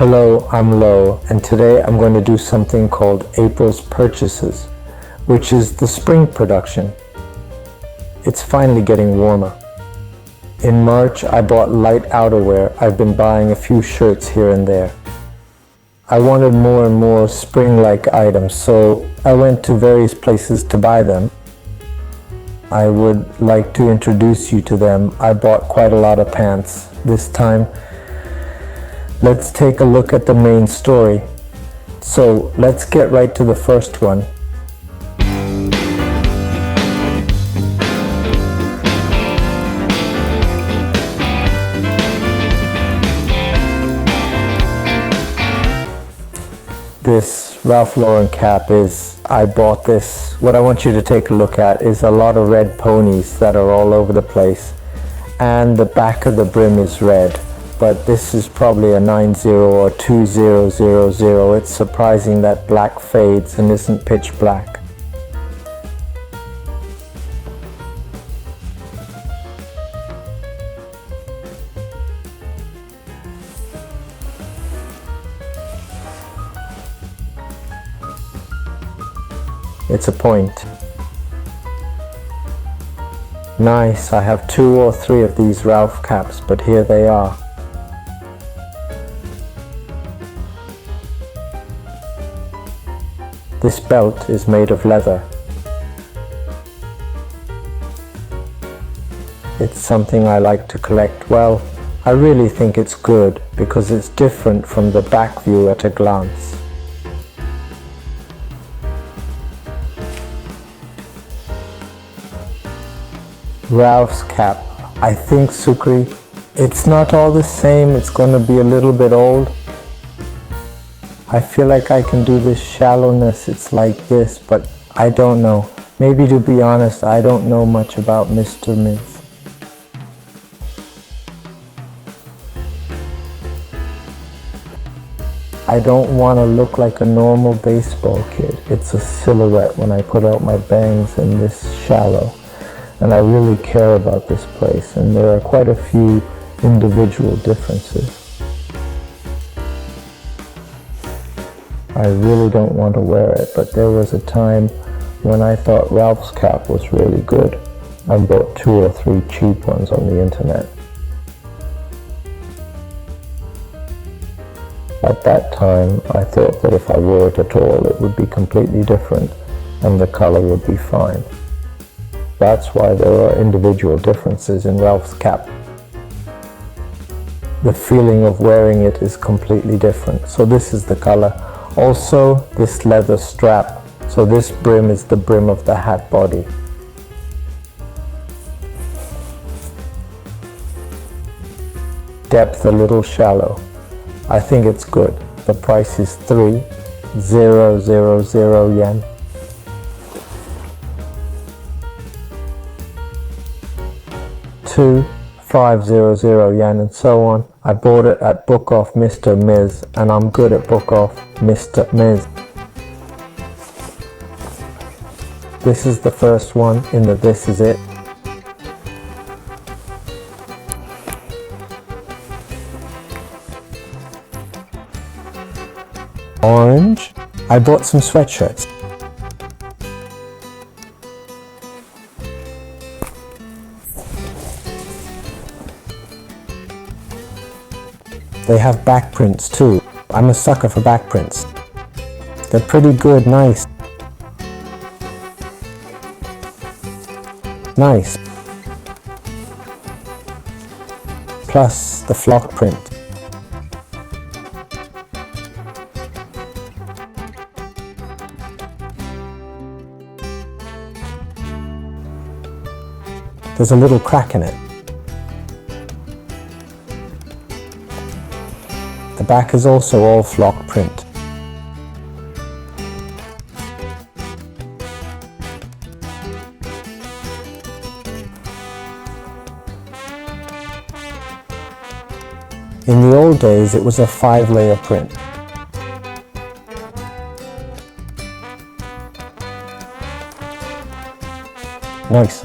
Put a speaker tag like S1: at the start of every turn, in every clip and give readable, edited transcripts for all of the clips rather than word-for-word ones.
S1: Hello, I'm Lo, and today I'm going to do something called April's Purchases, which is the spring production. It's finally getting warmer. In March, I bought light outerwear. I've been buying a few shirts here and there. I wanted more and more spring-like items, so I went to various places to buy them. I would like to introduce you to them. I bought quite a lot of pants this time. Let's take a look at the main story. So let's get right to the first one. This Ralph Lauren cap I bought this. What I want you to take a look at is a lot of red ponies that are all over the place, and the back of the brim is red. But this is probably a 90 or 2000. It's surprising that black fades and isn't pitch black. It's a point. Nice, I have 2 or 3 of these Ralph caps, but here they are. This belt is made of leather. It's something I like to collect. Well, I really think it's good because it's different from the back view at a glance. Ralph's cap. I think Sukri. It's not all the same. It's going to be a little bit old. I feel like I can do this shallowness. It's like this, but I don't know. Maybe to be honest, I don't know much about Mr. Miz. I don't want to look like a normal baseball kid. It's a silhouette when I put out my bangs in this shallow. And I really care about this place, and there are quite a few individual differences. I really don't want to wear it, but there was a time when I thought Ralph's cap was really good. I bought 2 or 3 cheap ones on the internet. At that time, I thought that if I wore it at all, it would be completely different, and the color would be fine. That's why there are individual differences in Ralph's cap. The feeling of wearing it is completely different. So this is the color. Also, this leather strap. So this brim is the brim of the hat body. Depth a little shallow. I think it's good. The price is 3,000 yen. 2,500 yen, and so on. I bought it at Book Off Mr. Miz, and I'm good at Book Off Mr. Miz. This is the first one in the This Is It. Orange. I bought some sweatshirts. They have back prints too. I'm a sucker for back prints. They're pretty good, nice. Nice. Plus the flock print. There's a little crack in it. The back is also all flock print. In the old days, it was a 5-layer print. Nice.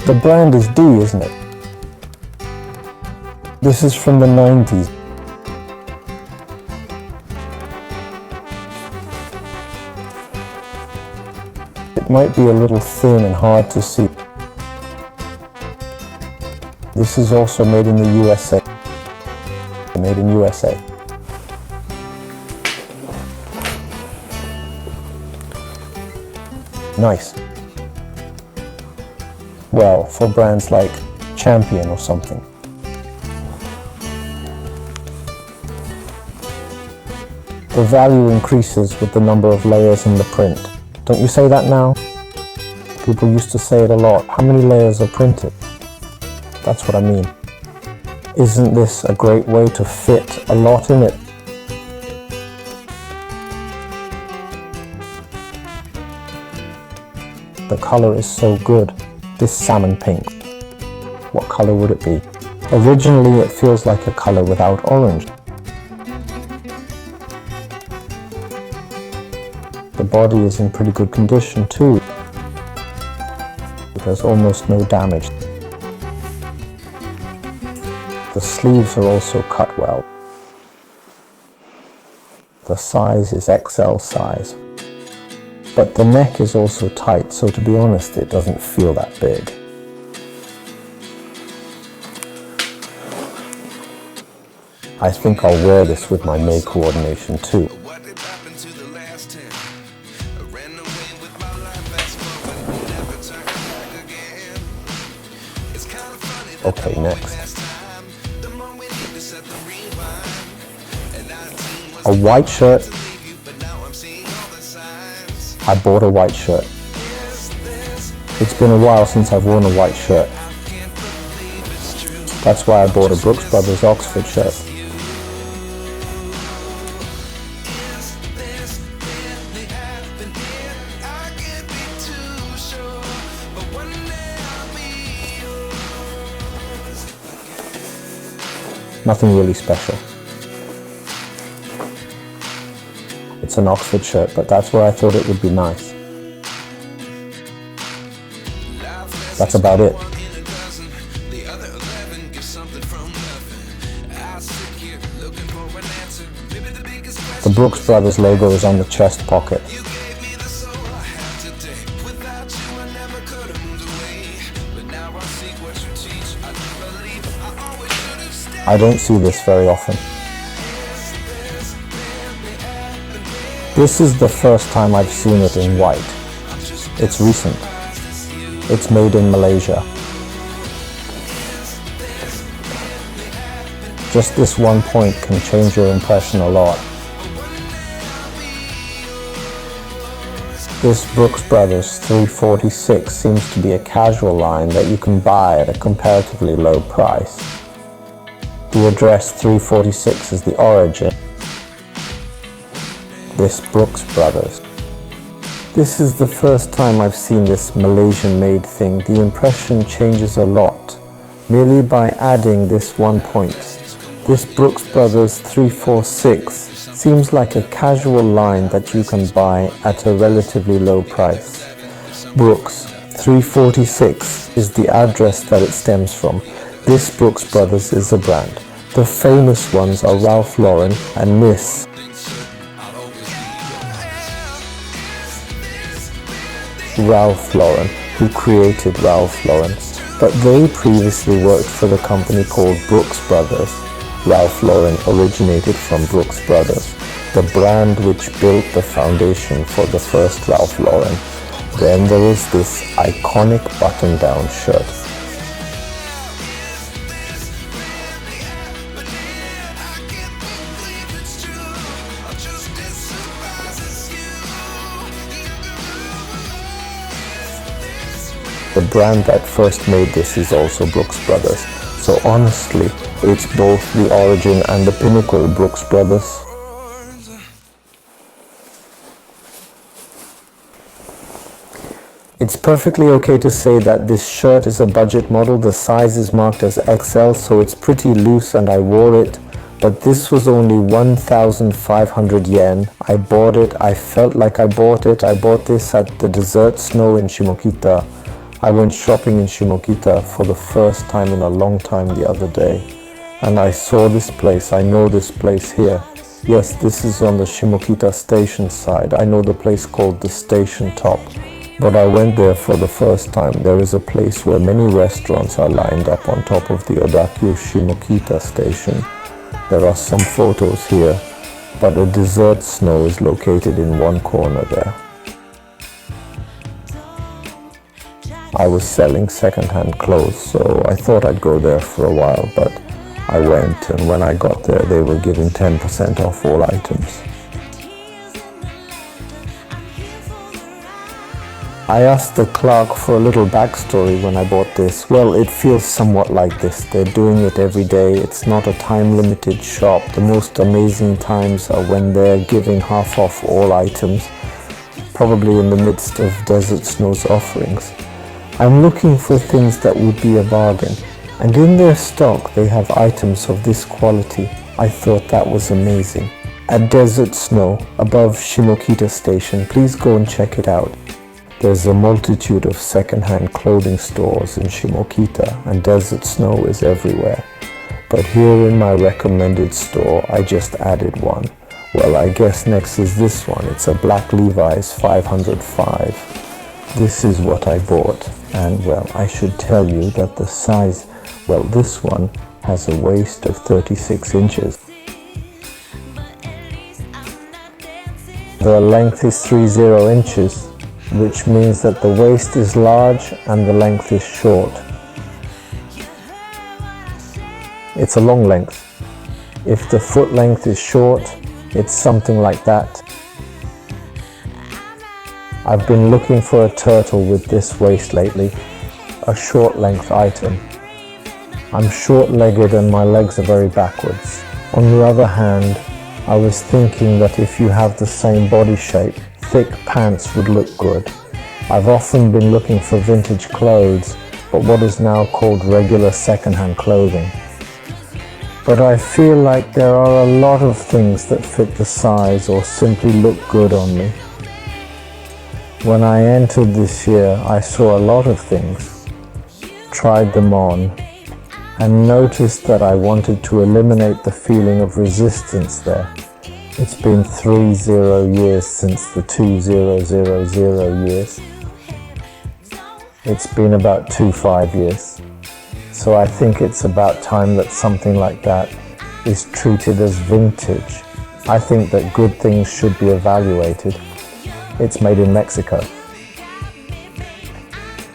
S1: The brand is D, isn't it? This is from the 90s. It might be a little thin and hard to see. This is also made in the USA. Made in USA. Nice. Well, for brands like Champion or something. The value increases with the number of layers in the print. Don't you say that now? People used to say it a lot. How many layers are printed? That's what I mean. Isn't this a great way to fit a lot in it? The color is so good. This salmon pink. What color would it be? Originally, it feels like a color without orange. The body is in pretty good condition too. There's almost no damage. The sleeves are also cut well. The size is XL size. But the neck is also tight, so to be honest, it doesn't feel that big. I think I'll wear this with my May coordination too. Okay, next. A white shirt. I bought a white shirt. It's been a while since I've worn a white shirt. That's why I bought a Brooks Brothers Oxford shirt. Nothing really special. It's an Oxford shirt, but that's where I thought it would be nice. That's about it. The Brooks Brothers logo is on the chest pocket. I don't see this very often. This is the first time I've seen it in white. It's recent. It's made in Malaysia. Just this one point can change your impression a lot. This Brooks Brothers 346 seems to be a casual line that you can buy at a comparatively low price. The address 346 is the origin. This Brooks Brothers. This is the first time I've seen this Malaysian-made thing. The impression changes a lot, merely by adding this one point. This Brooks Brothers 346 seems like a casual line that you can buy at a relatively low price. Brooks 346 is the address that it stems from. This Brooks Brothers is a brand. The famous ones are Ralph Lauren and Miss. Ralph Lauren, who created Ralph Lauren, but they previously worked for the company called Brooks Brothers. Ralph Lauren originated from Brooks Brothers, the brand which built the foundation for the first Ralph Lauren. Then there is this iconic button-down shirt. The brand that first made this is also Brooks Brothers. So honestly, it's both the origin and the pinnacle Brooks Brothers. It's perfectly okay to say that this shirt is a budget model. The size is marked as XL, so it's pretty loose and I wore it. But this was only 1,500 yen. I bought it. I felt like I bought it. I bought this at the Desert Snow in Shimokita. I went shopping in Shimokita for the first time in a long time the other day. and I saw this place. I know this place here. Yes, this is on the Shimokita station side. I know the place called the Station Top, but I went there for the first time. There is a place where many restaurants are lined up on top of the Odakyu Shimokita station. There are some photos here, but a dessert snow is located in one corner there. I was selling second-hand clothes, so I thought I'd go there for a while, but I went, and when I got there, they were giving 10% off all items. I asked the clerk for a little backstory when I bought this. Well, it feels somewhat like this. They're doing it every day. It's not a time-limited shop. The most amazing times are when they're giving half off all items, probably in the midst of Desert Snow's offerings. I'm looking for things that would be a bargain, and in their stock they have items of this quality. I thought that was amazing. At Desert Snow, above Shimokita Station, please go and check it out. There's a multitude of second-hand clothing stores in Shimokita, and Desert Snow is everywhere. But here in my recommended store, I just added one. Well, I guess next is this one. It's a black Levi's 505. This is what I bought, and well, I should tell you that the size, well, this one has a waist of 36 inches. The length is 30 inches. Which means that the waist is large and the length is short. It's a long length. If the foot length is short, it's something like that. I've been looking for a turtle with this waist lately, a short length item. I'm short-legged and my legs are very backwards. On the other hand, I was thinking that if you have the same body shape, thick pants would look good. I've often been looking for vintage clothes, but what is now called regular second-hand clothing. But I feel like there are a lot of things that fit the size or simply look good on me. When I entered this year, I saw a lot of things, tried them on, and noticed that I wanted to eliminate the feeling of resistance there. It's been 30 years since the 2000 years. It's been about 25 years. So I think it's about time that something like that is treated as vintage. I think that good things should be evaluated. It's made in Mexico.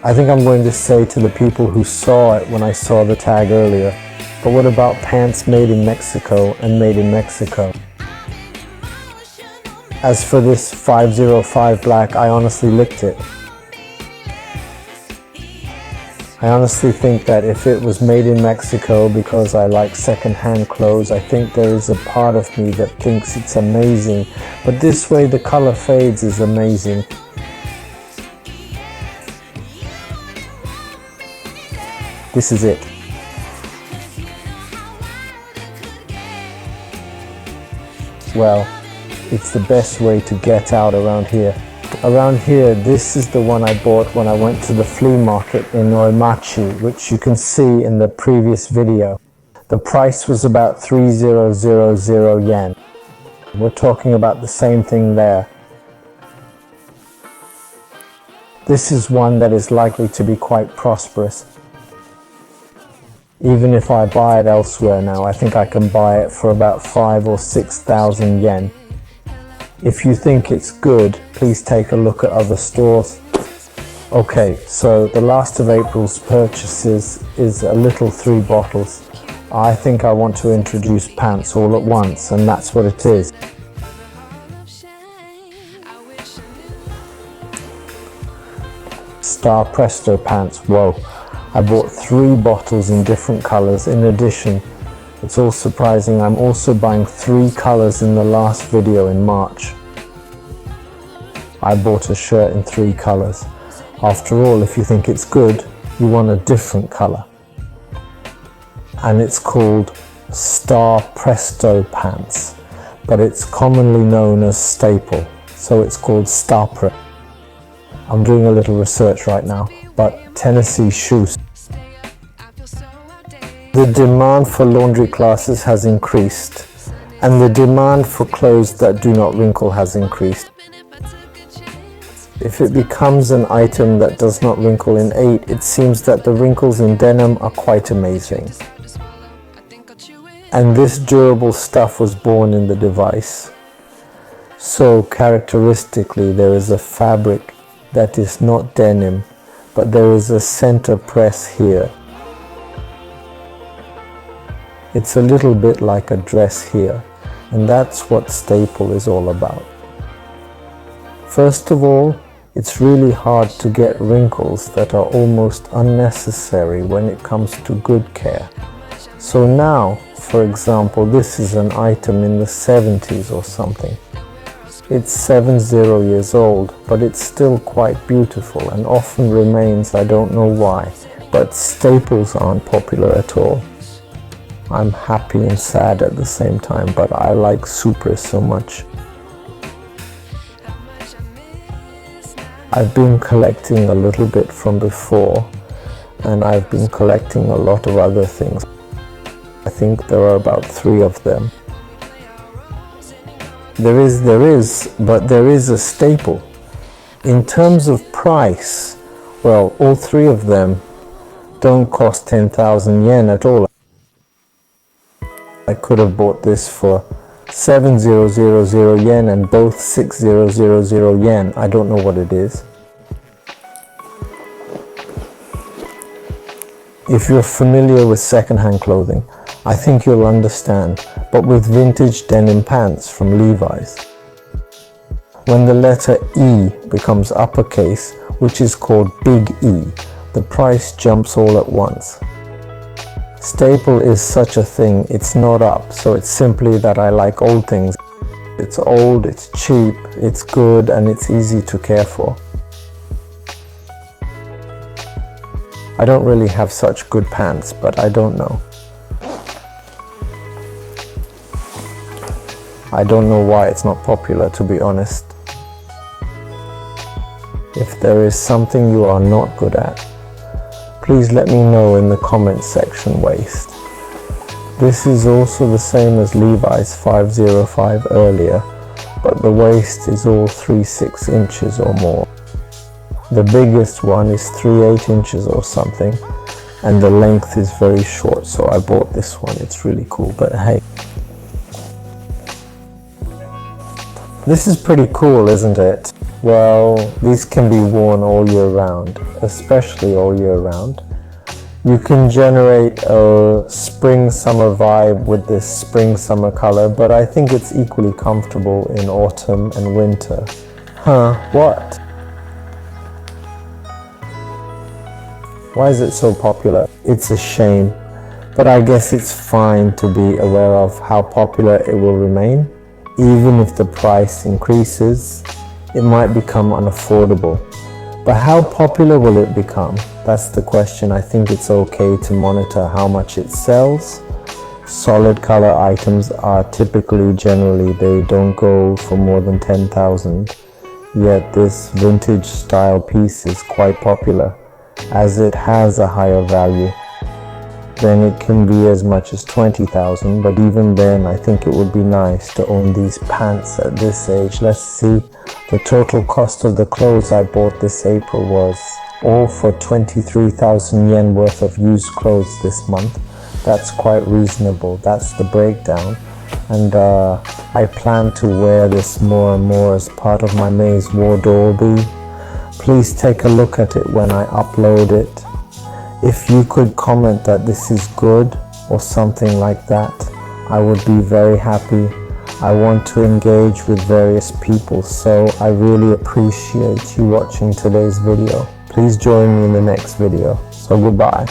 S1: I think I'm going to say to the people who saw it when I saw the tag earlier, but what about pants made in Mexico and made in Mexico? As for this 505 black, I honestly licked it. I honestly think that if it was made in Mexico, because I like second-hand clothes, I think there is a part of me that thinks it's amazing. But this way the color fades is amazing. This is it. Well, it's the best way to get out around here. Around here, this is the one I bought when I went to the flea market in Oimachi, which you can see in the previous video. The price was about 3000 yen. We're talking about the same thing there. This is one that is likely to be quite prosperous. Even if I buy it elsewhere now, I think I can buy it for about 5,000 or 6,000 yen. If you think it's good, please take a look at other stores. Okay, so the last of April's purchases is a little 3 bottles. I think I want to introduce pants all at once, and that's what it is. Star Presto pants, whoa. I bought 3 bottles in different colors. In addition, it's all surprising, I'm also buying 3 colors in the last video in March. I bought a shirt in 3 colors. After all, if you think it's good, you want a different color. And it's called Star Presto pants, but it's commonly known as Staple, so it's called Star Pre. I'm doing a little research right now, but Tennessee shoes The demand for laundry classes has increased, and the demand for clothes that do not wrinkle has increased. If it becomes an item that does not wrinkle in 8, it seems that the wrinkles in denim are quite amazing. And this durable stuff was born in the device. So characteristically, there is a fabric that is not denim, but there is a center press here. It's a little bit like a dress here, and that's what staple is all about. First of all, it's really hard to get wrinkles that are almost unnecessary when it comes to good care. So now, for example, this is an item in the 70s or something. It's 70 years old, but it's still quite beautiful and often remains, I don't know why, but staples aren't popular at all. I'm happy and sad at the same time, but I like Supras so much. I've been collecting a little bit from before, and I've been collecting a lot of other things. I think there are about 3 of them. There is a staple. In terms of price, well, all 3 of them don't cost 10,000 yen at all. I could have bought this for 7,000 yen and both 6,000 yen. I don't know what it is. If you're familiar with secondhand clothing, I think you'll understand, but with vintage denim pants from Levi's. When the letter E becomes uppercase, which is called Big E, the price jumps all at once. Staple is such a thing, it's not up, so it's simply that I like old things. It's old, it's cheap, it's good, and it's easy to care for. I don't really have such good pants, but I don't know. I don't know why it's not popular, to be honest. If there is something you are not good at, please let me know in the comments section. Waist. This is also the same as Levi's 505 earlier, but the waist is all 3/6 inches or more. The biggest one is 3/8 inches or something, and the length is very short, so I bought this one. It's really cool, but hey. This is pretty cool, isn't it? Well, these can be worn all year round, especially all year round. You can generate a spring-summer vibe with this spring-summer color, but I think it's equally comfortable in autumn and winter. Huh, what? Why is it so popular? It's a shame, but I guess it's fine to be aware of how popular it will remain. Even if the price increases, it might become unaffordable. But how popular will it become? That's the question. I think it's okay to monitor how much it sells. Solid color items are typically, generally, they don't go for more than 10,000. Yet this vintage style piece is quite popular, as it has a higher value. Then it can be as much as 20,000, but even then I think it would be nice to own these pants at this age. Let's see, the total cost of the clothes I bought this April was all for 23,000 yen worth of used clothes this month. That's quite reasonable. That's the breakdown, and I plan to wear this more and more as part of my May's wardrobe. Please take a look at it when I upload it. If you could comment that this is good or something like that, I would be very happy. I want to engage with various people, so I really appreciate you watching today's video. Please join me in the next video. So goodbye.